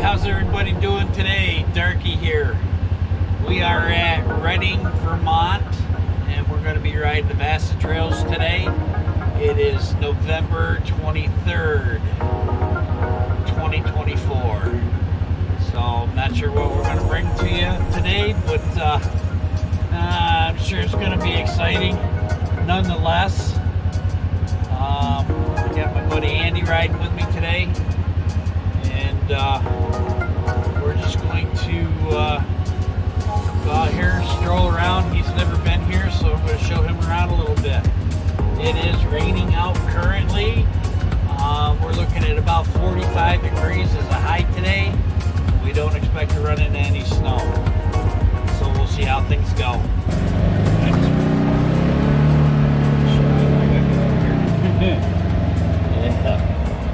how's everybody doing today? DarKei here. We are at Reading, Vermont, and we're going to be riding the VASA trails today. It is November 23rd, 2024. So I'm not sure what we're going to bring to you today, but I'm sure it's going to be exciting nonetheless. I got my buddy Andy riding with me today, and we're just going to go out here, stroll around. He's never been here, so I'm going to show him around a little bit. It is raining out currently. We're looking at about 45 degrees as a high today. We don't expect to run into any snow, so we'll see how things go. Yeah.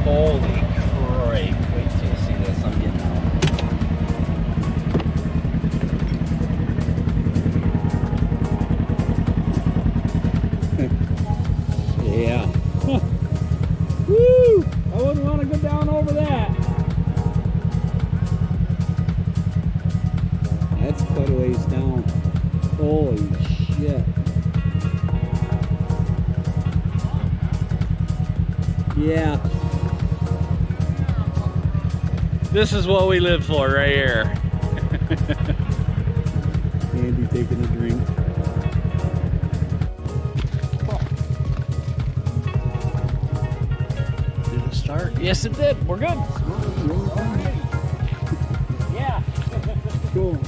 Holy crap. Wait till you see this. I'm getting out. Yeah. Woo! I wouldn't want to go down over that. That's quite a ways down. Holy shit. Yeah. This is what we live for right here. Andy taking a drink. Did it start? Yes, it did. We're good. Yeah. Cool.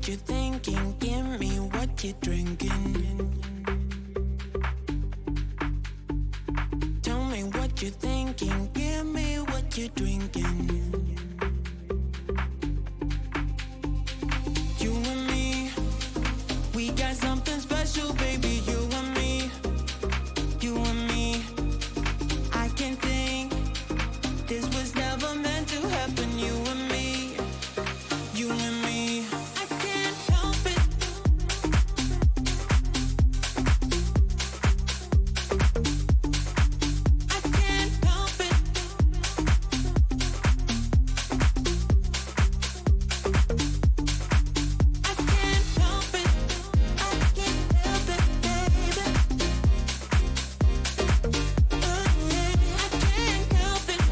what you're thinking, give me what you're drinking. Tell me what you're thinking, give me what you're drinking. You and me, we got something special, baby. You and me, you and me. I can think this was never meant to happen. You and me, you and me. I can't help it. I can't help it. I can't help it. I can't help it, baby. I can't help it.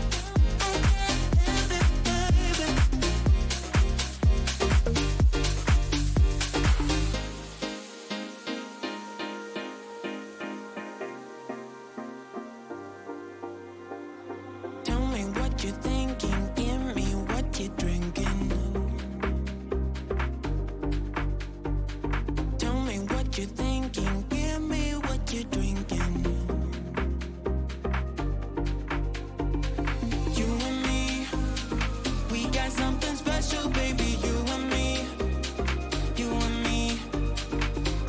I can't help it, baby. Tell me what you're thinking, give me what you're drinking. Tell me what you're thinking, give me what you're drinking. You and me, we got something special, baby. You and me, you and me.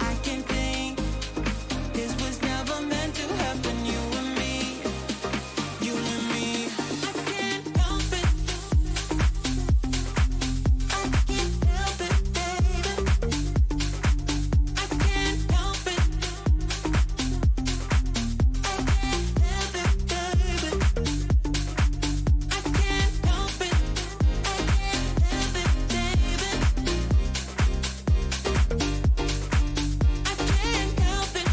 I can think this was never meant to happen. You and me, you and me. I can't help it. I can't help it, baby. I can't help it. I can't help it, baby. I can't help it. I can't help it, baby. I can't help it.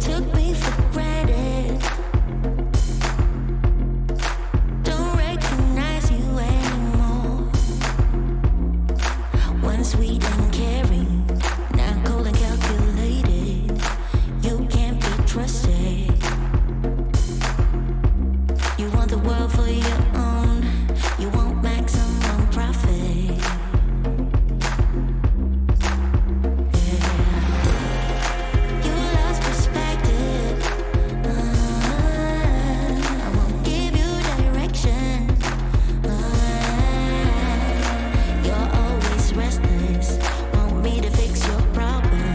Took me for granted. Don't recognize you anymore. Once sweet and caring, now cold and calculated. You can't be trusted. You want the world for your own. You want maximum profit. You lost perspective. I won't give you direction. You're always restless. Want me to fix your problem.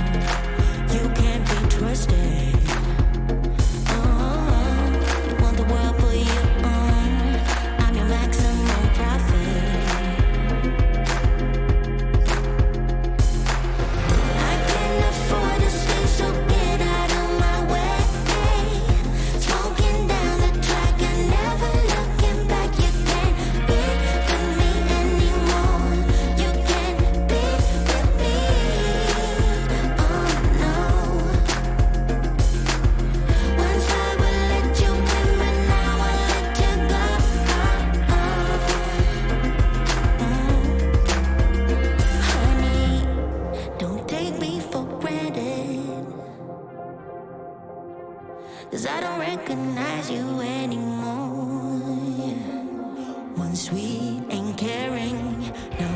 You can't be trusted. You want the world for your own. I'm your maximum profit. I can't afford to stay, so get out of my way. Smoking down the track and never looking back. You can't be with me anymore. You can't be with me. Oh no. Once I will let you in, but now I let you go. Honey, don't take me for granted. 'Cause I don't recognize you anymore. One sweet and caring, now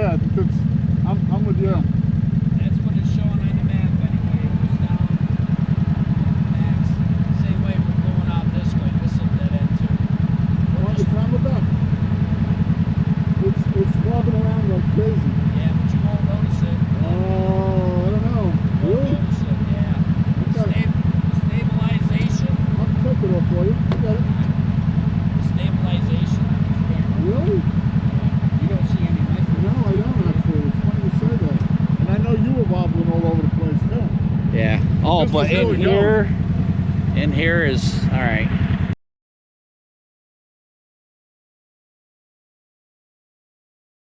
Yeah, it's, I'm with you. That's what it's showing on the map anyway. It was down. Max. Same way we're going out this way. This is dead end too. Why don't you climb it up? It's wobbling around like crazy. Yeah, but you won't notice it. Oh, I don't know. You won't Really? notice it, yeah. Okay. Stabilization. I'll take it off for you. I got it. Stabilization. Really? You don't see any method. No, I don't actually. It's funny you say that. And I know you were wobbling all over the place too. Yeah. Oh, This but is really in here is all right.